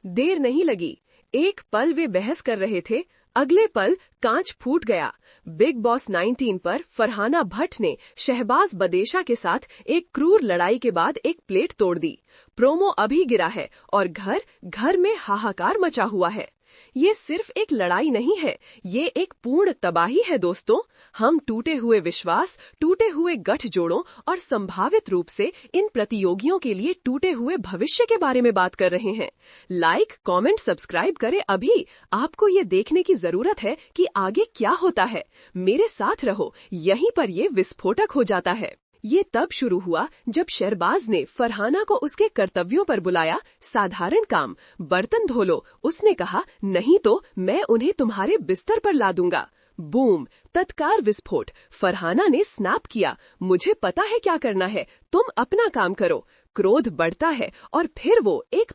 देर नहीं लगी। एक पल वे बहस कर रहे थे, अगले पल कांच फूट गया। बिग बॉस 19 पर फरहाना भट्ट ने शहबाज बदेशा के साथ एक क्रूर लड़ाई के बाद एक प्लेट तोड़ दी। प्रोमो अभी गिरा है और घर घर में हाहाकार मचा हुआ है। ये सिर्फ एक लड़ाई नहीं है, ये एक पूर्ण तबाही है दोस्तों। हम टूटे हुए विश्वास, टूटे हुए गठजोड़ों और संभावित रूप से इन प्रतियोगियों के लिए टूटे हुए भविष्य के बारे में बात कर रहे हैं। लाइक, कमेंट, सब्सक्राइब करें अभी। आपको ये देखने की जरूरत है कि आगे क्या होता है। मेरे साथ रहो, यहीं पर ये विस्फोटक हो जाता है। ये तब शुरू हुआ जब शहबाज ने फरहाना को उसके कर्तव्यों पर बुलाया। साधारण काम, बर्तन धो लो। उसने कहा, नहीं तो मैं उन्हें तुम्हारे बिस्तर पर ला दूंगा। बूम, तत्काल विस्फोट। फरहाना ने स्नैप किया, मुझे पता है क्या करना है, तुम अपना काम करो। क्रोध बढ़ता है और फिर वो एक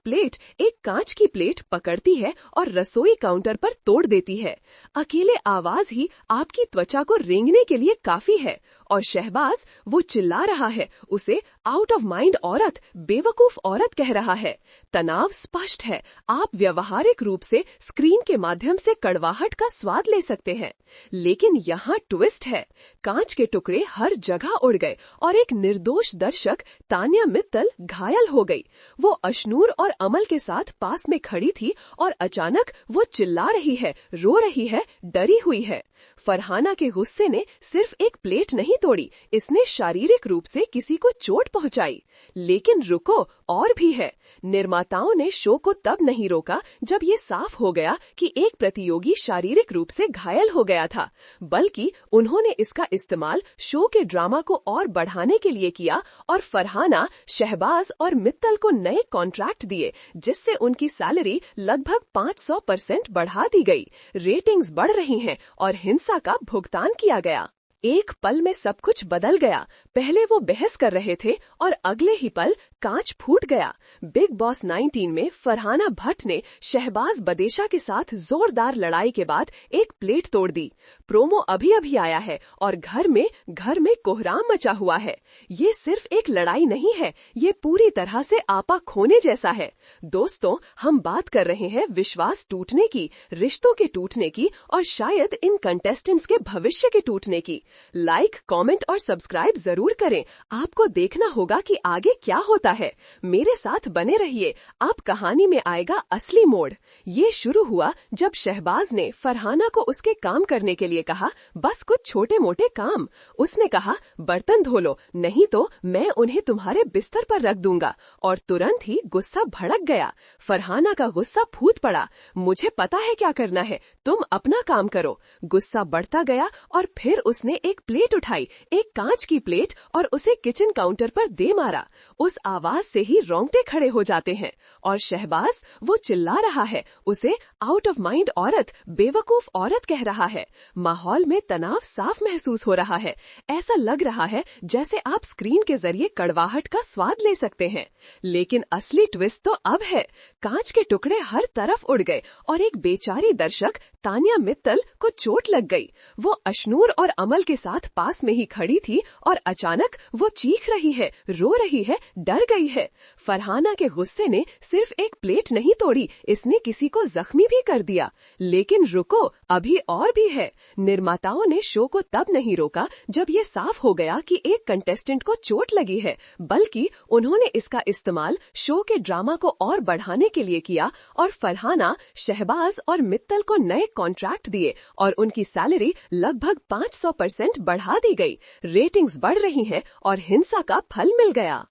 कांच की प्लेट पकड़ती है और रसोई काउंटर पर तोड़ देती है। अकेले आवाज ही आपकी त्वचा को रेंगने के लिए काफी है। और शहबाज, वो चिल्ला रहा है, उसे आउट ऑफ माइंड औरत, बेवकूफ औरत कह रहा है। तनाव स्पष्ट है। आप व्यवहारिक रूप से स्क्रीन के माध्यम से कड़वाहट का स्वाद ले सकते हैं, लेकिन यहाँ ट्विस्ट है। कांच के टुकड़े हर जगह उड़ गए और एक निर्दोष दर्शक तान्या मित्तल घायल हो गई। वो अशनूर और अमल के साथ पास में खड़ी थी और अचानक वो चिल्ला रही है, रो रही है, डरी हुई है। फरहाना के गुस्से ने सिर्फ एक प्लेट नहीं तोड़ी, इसने शारीरिक रूप से किसी को चोट पहुंचाई। लेकिन रुको, और भी है। निर्माताओं ने शो को तब नहीं रोका जब ये साफ हो गया कि एक प्रतियोगी शारीरिक रूप से घायल हो गया था, बल्कि उन्होंने इसका इस्तेमाल शो के ड्रामा को और बढ़ाने के लिए किया और फरहाना, शहबाज और मित्तल को नए कॉन्ट्रैक्ट दिए, जिससे उनकी सैलरी लगभग 500% बढ़ा दी गई। रेटिंग्स बढ़ रही हैं और हिंसा का भुगतान किया गया। एक पल में सब कुछ बदल गया। पहले वो बहस कर रहे थे और अगले ही पल कांच फूट गया। बिग बॉस 19 में फरहाना भट्ट ने शहबाज बदेशा के साथ जोरदार लड़ाई के बाद एक प्लेट तोड़ दी। प्रोमो अभी आया है और घर में कोहराम मचा हुआ है। ये सिर्फ एक लड़ाई नहीं है, ये पूरी तरह से आपा खोने जैसा है। दोस्तों, हम बात कर रहे हैं विश्वास टूटने की, रिश्तों के टूटने की और शायद इन कंटेस्टेंट्स के भविष्य के टूटने की। लाइक, कमेंट और सब्सक्राइब जरूर करें। आपको देखना होगा कि आगे क्या होता है। मेरे साथ बने रहिए, अब कहानी में आएगा असली मोड़। ये शुरू हुआ जब शहबाज ने फरहाना को उसके काम करने के लिए कहा, बस कुछ छोटे मोटे काम। उसने कहा, बर्तन धो लो, नहीं तो मैं उन्हें तुम्हारे बिस्तर पर रख दूंगा। और तुरंत ही गुस्सा भड़क गया। फरहाना का गुस्सा फूट पड़ा, मुझे पता है क्या करना है, तुम अपना काम करो। गुस्सा बढ़ता गया और फिर उसने एक प्लेट उठाई, एक कांच की प्लेट, और उसे किचन काउंटर पर दे मारा। उस आवाज से ही रोंगटे खड़े हो जाते हैं। और शहबाज, वो चिल्ला रहा है, उसे आउट ऑफ माइंड औरत, बेवकूफ औरत कह रहा है। माहौल में तनाव साफ महसूस हो रहा है। ऐसा लग रहा है जैसे आप स्क्रीन के जरिए कड़वाहट का स्वाद ले सकते हैं। लेकिन असली ट्विस्ट तो अब है। कांच के टुकड़े हर तरफ उड़ गए और एक बेचारी दर्शक तान्या मित्तल को चोट लग गई। वो अशनूर और अमल के साथ पास में ही खड़ी थी और अचानक वो चीख रही है, रो रही है, डर गई है। फरहाना के गुस्से ने सिर्फ एक प्लेट नहीं तोड़ी, इसने किसी को जख्मी भी कर दिया। लेकिन रुको, अभी और भी है। निर्माताओं ने शो को तब नहीं रोका जब ये साफ हो गया कि एक कंटेस्टेंट को चोट लगी है, बल्कि उन्होंने इसका इस्तेमाल शो के ड्रामा को और बढ़ाने के लिए किया और फरहाना, शहबाज और मित्तल को नए कॉन्ट्रैक्ट दिए और उनकी सैलरी लगभग 500% बढ़ा दी गई। रेटिंग्स बढ़ रही हैं और हिंसा का फल मिल गया।